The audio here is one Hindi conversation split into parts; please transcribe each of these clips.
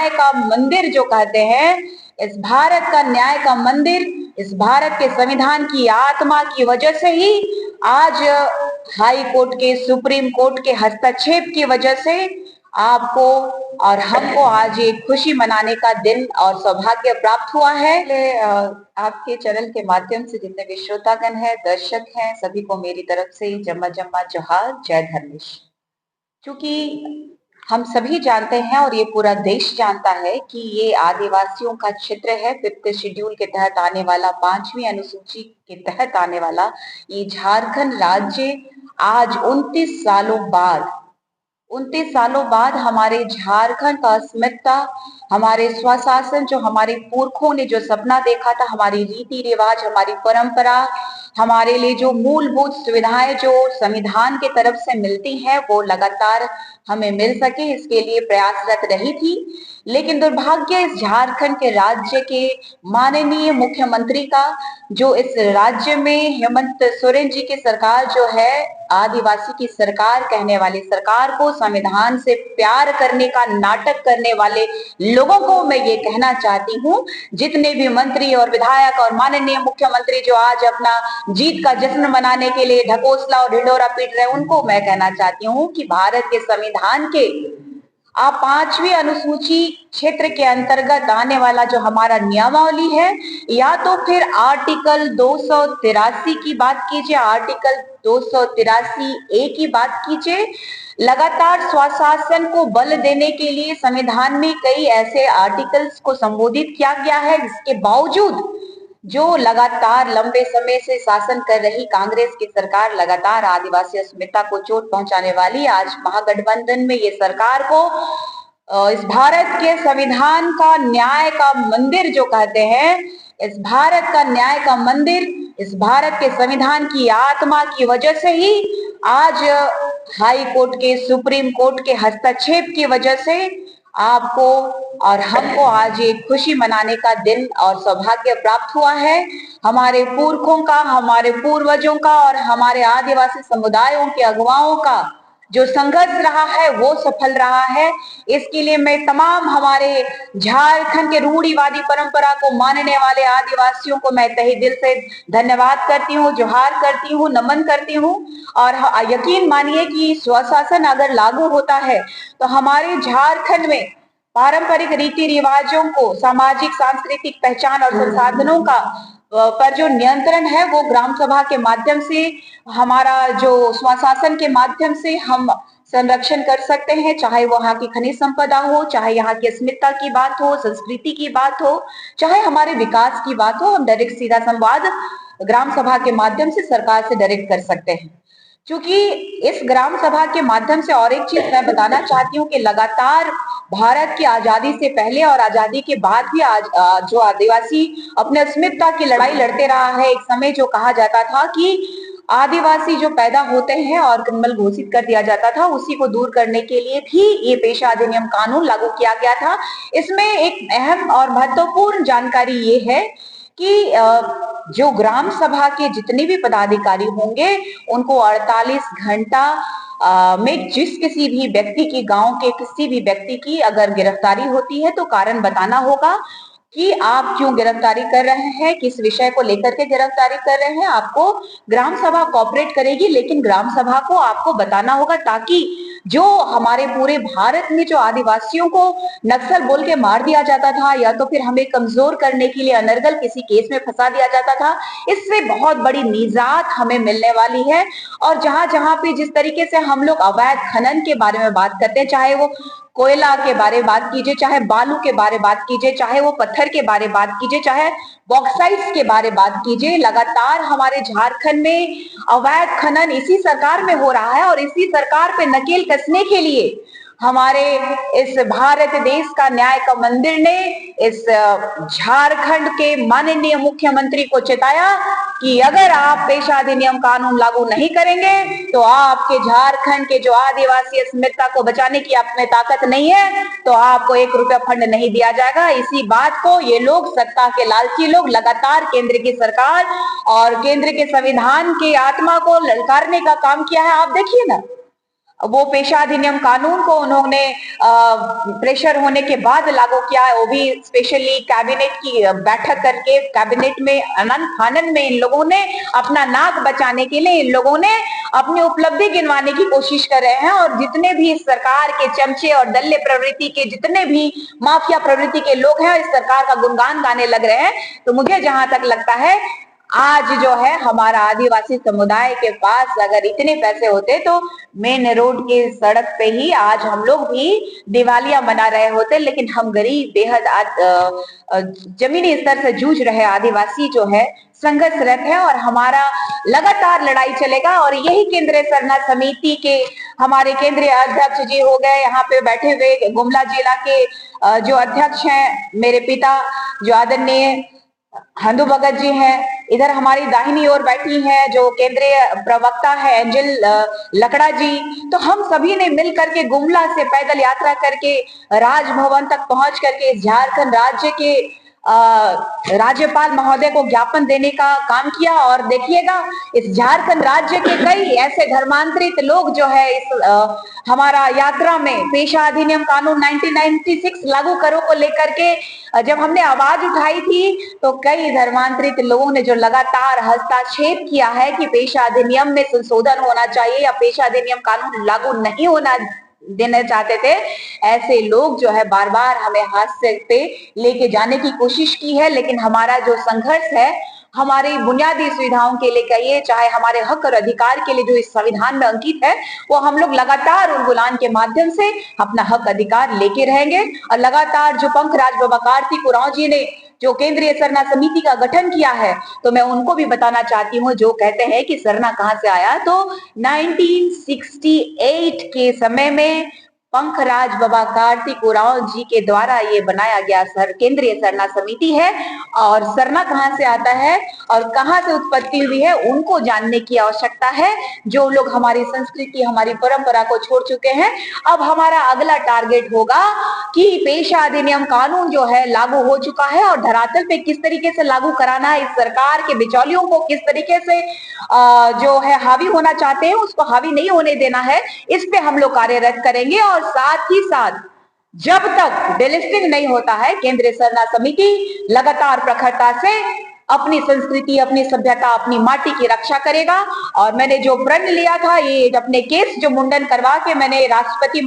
न्याय का मंदिर जो कहते हैं, इस भारत का न्याय का मंदिर, इस भारत के संविधान की आत्मा की वजह से ही आज हाई कोर्ट के, सुप्रीम कोर्ट के हस्तक्षेप की वजह से आपको और हमको आज एक खुशी मनाने का दिन और सौभाग्य प्राप्त हुआ है। आपके चैनल के माध्यम से जितने भी श्रोतागण हैं, दर्शक हैं, सभी को मेरी तरफ से जम्मा जम्मा जोहार, जय धर्मेश। क्योंकि हम सभी जानते हैं और ये पूरा देश जानता है कि ये आदिवासियों का क्षेत्र है। 5th शेड्यूल के तहत आने वाला, 5वीं अनुसूची के तहत आने वाला ये झारखंड राज्य आज 29 सालों बाद हमारे झारखंड का अस्मिता, हमारे स्वशासन, जो हमारे पुरखों ने जो सपना देखा था, हमारी रीति रिवाज, हमारी परंपरा, हमारे लिए जो मूलभूत सुविधाएं जो संविधान के तरफ से मिलती हैं, वो लगातार हमें मिल सके, इसके लिए प्रयासरत रही थी। लेकिन दुर्भाग्य इस झारखंड के राज्य के माननीय मुख्यमंत्री का, जो इस राज्य में हेमंत सोरेन जी की सरकार जो है, आदिवासी की सरकार कहने वाली सरकार को, संविधान से प्यार करने का नाटक करने वाले लोगों को मैं ये कहना चाहती हूँ, जितने भी मंत्री और विधायक और माननीय मुख्यमंत्री जो आज अपना जीत का जश्न मनाने के लिए ढकोसला और ढिंढोरा पीट रहे हैं, उनको मैं कहना चाहती हूँ कि भारत के संविधान के आप 5वीं अनुसूची क्षेत्र के अंतर्गत आने वाला जो हमारा नियमावली है, या तो फिर आर्टिकल 283 की बात कीजिए, आर्टिकल 283 ए की बात कीजिए। लगातार स्वशासन को बल देने के लिए संविधान में कई ऐसे आर्टिकल्स को संबोधित किया गया है, जिसके बावजूद जो लगातार लंबे समय से शासन कर रही कांग्रेस की सरकार, लगातार आदिवासी अस्मिता को चोट पहुंचाने वाली, आज महागठबंधन में ये सरकार को इस भारत के संविधान का न्याय का मंदिर जो कहते हैं, इस भारत का न्याय का मंदिर, इस भारत के संविधान की आत्मा की वजह से ही आज हाई कोर्ट के, सुप्रीम कोर्ट के हस्तक्षेप की वजह से आपको और हमको आज एक खुशी मनाने का दिन और सौभाग्य प्राप्त हुआ है। हमारे पुरखों का, हमारे पूर्वजों का और हमारे आदिवासी समुदायों के अगुवाओं का जो संघर्ष रहा है, वो सफल रहा है। इसके लिए मैं तमाम हमारे झारखंड के रूढ़िवादी परंपरा को मानने वाले आदिवासियों को मैं तहे दिल से धन्यवाद करती हूँ, जोहार करती हूँ, नमन करती हूँ। और यकीन मानिए कि स्वशासन अगर लागू होता है तो हमारे झारखंड में पारंपरिक रीति रिवाजों को, सामाजिक सांस्कृतिक पहचान और संसाधनों का पर जो नियंत्रण है, वो ग्राम सभा के माध्यम से, हमारा जो स्वशासन के माध्यम से हम संरक्षण कर सकते हैं। चाहे वहाँ की खनिज संपदा हो, चाहे यहाँ की अस्मिता की बात हो, संस्कृति की बात हो, चाहे हमारे विकास की बात हो, हम डायरेक्ट सीधा संवाद ग्राम सभा के माध्यम से सरकार से डायरेक्ट कर सकते हैं। क्योंकि इस ग्राम सभा के माध्यम से और एक चीज मैं बताना चाहती हूँ कि लगातार भारत की आजादी से पहले और आजादी के बाद भी आज जो आदिवासी अपने अस्मिता की लड़ाई लड़ते रहा है। एक समय जो कहा जाता था कि आदिवासी जो पैदा होते हैं और क्रिमिनल घोषित कर दिया जाता था, उसी को दूर करने के लिए भी ये पेशा अधिनियम कानून लागू किया गया था। इसमें एक अहम और महत्वपूर्ण जानकारी ये है कि जो ग्राम सभा के जितने भी पदाधिकारी होंगे, उनको 48 घंटा में जिस किसी भी व्यक्ति की, गांव के किसी भी व्यक्ति की अगर गिरफ्तारी होती है तो कारण बताना होगा कि आप क्यों गिरफ्तारी कर रहे हैं, किस विषय को लेकर के गिरफ्तारी कर रहे हैं। आपको ग्राम सभा कोऑपरेट करेगी, लेकिन ग्राम सभा को आपको बताना होगा, ताकि जो हमारे पूरे भारत में जो आदिवासियों को नक्सल बोल के मार दिया जाता था, या तो फिर हमें कमजोर करने के लिए अनर्गल किसी केस में फंसा दिया जाता था, इससे बहुत बड़ी निजात हमें मिलने वाली है। और जहां जहां पे जिस तरीके से हम लोग अवैध खनन के बारे में बात करते हैं, चाहे वो कोयला के बारे में बात कीजिए, चाहे बालू के बारे में बात कीजिए, चाहे वो पत्थर के बारे में बात कीजिए, चाहे बॉक्साइट्स के बारे में बात कीजिए, लगातार हमारे झारखंड में अवैध खनन इसी सरकार में हो रहा है। और इसी सरकार पे नकेल कसने के लिए हमारे इस भारत देश का न्याय का मंदिर ने इस झारखंड के माननीय मुख्यमंत्री को चेताया कि अगर आप पेशा अधिनियम कानून लागू नहीं करेंगे तो आपके झारखंड के जो आदिवासी अस्मिता को बचाने की आप में ताकत नहीं है, तो आपको 1 रुपया फंड नहीं दिया जाएगा। इसी बात को ये लोग, सत्ता के लालची लोग, लगातार केंद्र की सरकार और केंद्र के संविधान की आत्मा को ललकारने का काम किया है। आप देखिए ना, वो पेशा अधिनियम कानून को उन्होंने प्रेशर होने के बाद लागू किया है, वो भी स्पेशली कैबिनेट की बैठक करके कैबिनेट में अनंत फानन में इन लोगों ने अपना नाक बचाने के लिए इन लोगों ने अपनी उपलब्धि गिनवाने की कोशिश कर रहे हैं। और जितने भी इस सरकार के चमचे और दल्ले प्रवृत्ति के जितने भी माफिया प्रवृत्ति के लोग हैं इस सरकार का गुणगान गाने लग रहे हैं। तो मुझे जहां तक लगता है आज जो है हमारा आदिवासी समुदाय के पास अगर इतने पैसे होते तो मेन रोड के सड़क पे ही आज हम लोग भी दिवालियां मना रहे होते। लेकिन हम गरीब बेहद जमीनी स्तर से जूझ रहे आदिवासी जो है संघर्षरत है और हमारा लगातार लड़ाई चलेगा। और यही केंद्रीय सरना समिति के हमारे केंद्रीय अध्यक्ष जी हो गए, यहाँ पे बैठे हुए गुमला जिला के जो अध्यक्ष हैं मेरे पिता जो आदरणीय हंदू भगत जी हैं, इधर हमारी दाहिनी ओर बैठी हैं जो केंद्रीय प्रवक्ता है एंजल लकड़ा जी। तो हम सभी ने मिल करके गुमला से पैदल यात्रा करके राजभवन तक पहुंच करके झारखंड राज्य के राज्यपाल महोदय को ज्ञापन देने का काम किया। और देखिएगा इस झारखंड राज्य के कई ऐसे धर्मांतरित लोग जो है इस हमारा यात्रा में पेशा अधिनियम कानून 1996 लागू करो को लेकर के जब हमने आवाज उठाई थी तो कई धर्मांतरित लोगों ने जो लगातार हस्तक्षेप किया है कि पेशा अधिनियम में संशोधन होना चाहिए या पेशा अधिनियम कानून लागू नहीं होना देना चाहते थे, ऐसे लोग जो है बार बार हमें हाथ पे लेके जाने की कोशिश की है। लेकिन हमारा जो संघर्ष है हमारी बुनियादी सुविधाओं के लिए कहिए चाहे हमारे हक और अधिकार के लिए जो इस संविधान में अंकित है वो हम लोग लगातार उलगुलान के माध्यम से अपना हक अधिकार लेके रहेंगे। और लगातार जो पंकराज बाबा कार्तिक उरांव जी ने जो केंद्रीय सरना समिति का गठन किया है तो मैं उनको भी बताना चाहती हूँ जो कहते हैं कि सरना कहाँ से आया, तो 1968 के समय में पंकराज बाबा कार्तिक उरांव जी के द्वारा ये बनाया गया केंद्रीय सरना समिति है। और सरना कहाँ से आता है और कहाँ से उत्पत्ति हुई है उनको जानने की आवश्यकता है। जो लोग हमारी संस्कृति हमारी परंपरा को छोड़ चुके हैं, अब हमारा अगला टारगेट होगा कि पेशा अधिनियम कानून जो है लागू हो चुका है और धरातल पे किस तरीके से लागू कराना है, इस सरकार के बिचौलियों को किस तरीके से जो है हावी होना चाहते हैं उसको हावी नहीं होने देना है, इस पे हम लोग कार्यरत करेंगे। और साथ ही साथ जब तक डिलिस्टिंग नहीं होता है केंद्रीय सरना समिति लगातार प्रखरता से अपनी संस्कृति अपनी सभ्यता अपनी माटी की रक्षा करेगा। और मैंने जो प्रण लिया था ये अपने केस जो मुंडन करवा के मैंने राष्ट्रपति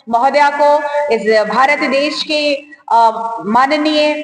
महोदया को इस भारत देश के माननीय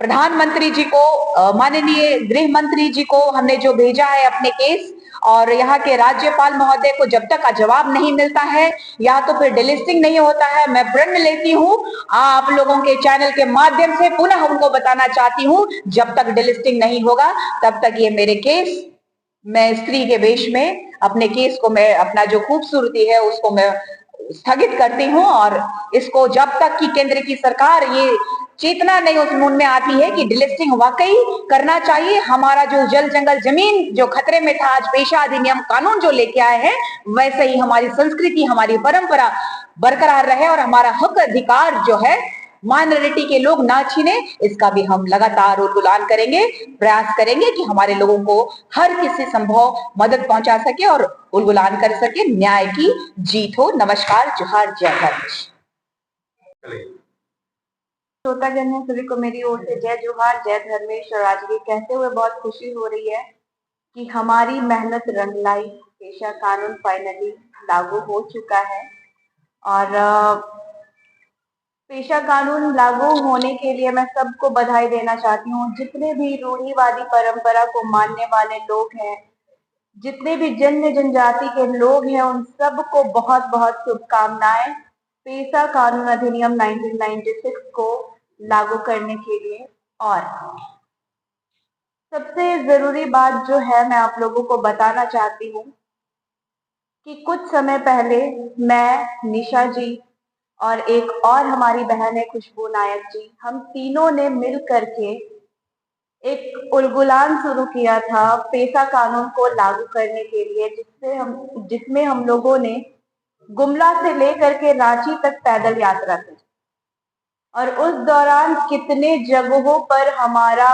प्रधानमंत्री जी को माननीय गृह मंत्री जी को हमने जो भेजा है अपने केस, और यहाँ के राज्यपाल महोदय को जब तक का जवाब नहीं मिलता है या तो फिर डिलिस्टिंग नहीं होता है, मैं प्रण लेती हूँ आप लोगों के चैनल के माध्यम से पुनः उनको बताना चाहती हूँ जब तक डिलिस्टिंग नहीं होगा तब तक ये मेरे केस मैं स्त्री के वेश में अपने केस को मैं अपना जो खूबसूरती है उसको मैं स्थगित करती हूँ। और इसको जब तक कि केंद्र की सरकार ये चेतना नहीं उस मन में आती है कि डिलिस्टिंग वाकई करना चाहिए, हमारा जो जल जंगल जमीन जो खतरे में था आज पेशा अधिनियम कानून जो लेके आए हैं वैसे ही हमारी संस्कृति हमारी परंपरा बरकरार रहे और हमारा हक अधिकार जो है माइनॉरिटी के लोग ना छीने, इसका भी हम लगातार उलगुलान करेंगे, प्रयास करेंगे कि हमारे लोगों को हर किसी संभव मदद पहुंचा सके और उलगुलान कर सके, न्याय की जीत हो। नमस्कार, जोहार, जय धर्मेश। श्रोतागण ने सभी को मेरी ओर से जय जोहार, जय धर्मेश। और आज ये कहते हुए बहुत खुशी हो रही है कि हमारी मेहनत रंग लाई, पेशा कानून फाइनली लागू हो चुका है। और पेशा कानून लागू होने के लिए मैं सबको बधाई देना चाहती हूँ। जितने भी रूढ़िवादी परंपरा को मानने वाले लोग हैं, जितने भी जनजाति के लोग हैं, उन सबको बहुत बहुत शुभकामनाएं पेशा कानून अधिनियम 1996 को लागू करने के लिए। और सबसे जरूरी बात जो है मैं आप लोगों को बताना चाहती हूँ कि कुछ समय पहले मैं, निशा जी और एक और हमारी बहन है खुशबू नायक जी, हम तीनों ने मिल करके एक उलगुलान शुरू किया था पेशा कानून को लागू करने के लिए, जिसमें हम लोगों ने गुमला से लेकर के रांची तक पैदल यात्रा की। और उस दौरान कितने जगहों पर हमारा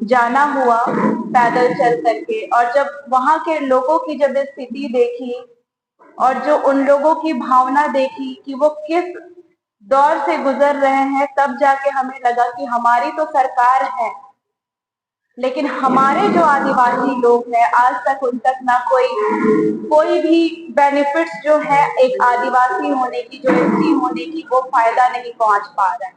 जाना हुआ पैदल चल करके, और जब वहां के लोगों की जब स्थिति देखी और जो उन लोगों की भावना देखी कि वो किस दौर से गुजर रहे हैं, तब जाके हमें लगा कि हमारी तो सरकार है, लेकिन हमारे जो आदिवासी लोग हैं आज तक उन तक ना कोई भी बेनिफिट्स जो है एक आदिवासी होने की, जो एसटी होने की, वो फायदा नहीं पहुंच पा रहा है।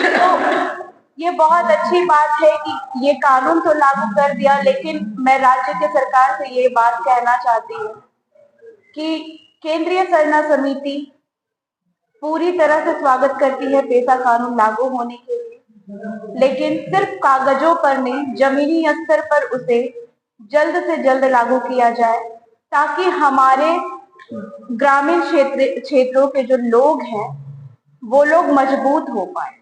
तो ये बहुत अच्छी बात है कि ये कानून तो लागू कर दिया, लेकिन मैं राज्य के सरकार से ये बात कहना चाहती हूँ कि केंद्रीय सरना समिति पूरी तरह से स्वागत करती है पेशा कानून लागू होने के लिए, लेकिन सिर्फ कागजों पर नहीं, जमीनी स्तर पर उसे जल्द से जल्द लागू किया जाए, ताकि हमारे ग्रामीण क्षेत्रों के जो लोग हैं वो लोग मजबूत हो पाए,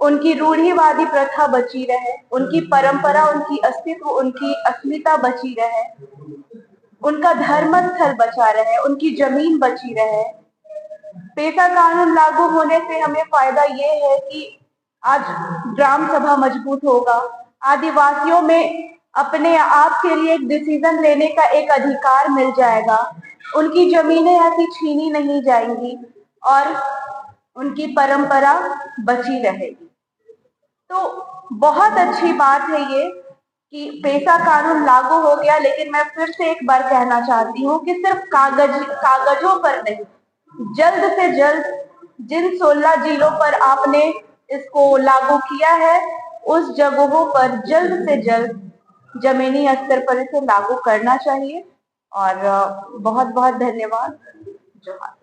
उनकी रूढ़िवादी प्रथा बची रहे, उनकी परंपरा, उनकी अस्तित्व, उनकी अस्मिता बची रहे, उनका धर्म स्थल बचा रहे, उनकी जमीन बची रहे। पेशा कानून लागू होने से हमें फायदा ये है कि आज ग्राम सभा मजबूत होगा, आदिवासियों में अपने आप के लिए एक डिसीजन लेने का एक अधिकार मिल जाएगा, उनकी जमीनें ऐसी छीनी नहीं जाएंगी और उनकी परंपरा बची रहेगी। तो बहुत अच्छी बात है ये कि पेशा कानून लागू हो गया, लेकिन मैं फिर से एक बार कहना चाहती हूँ कि सिर्फ कागजों पर नहीं, जल्द से जल्द जिन 16 जिलों पर आपने इसको लागू किया है उस जगहों पर जल्द से जल्द जमीनी स्तर पर इसे लागू करना चाहिए। और बहुत बहुत धन्यवाद। जोहार।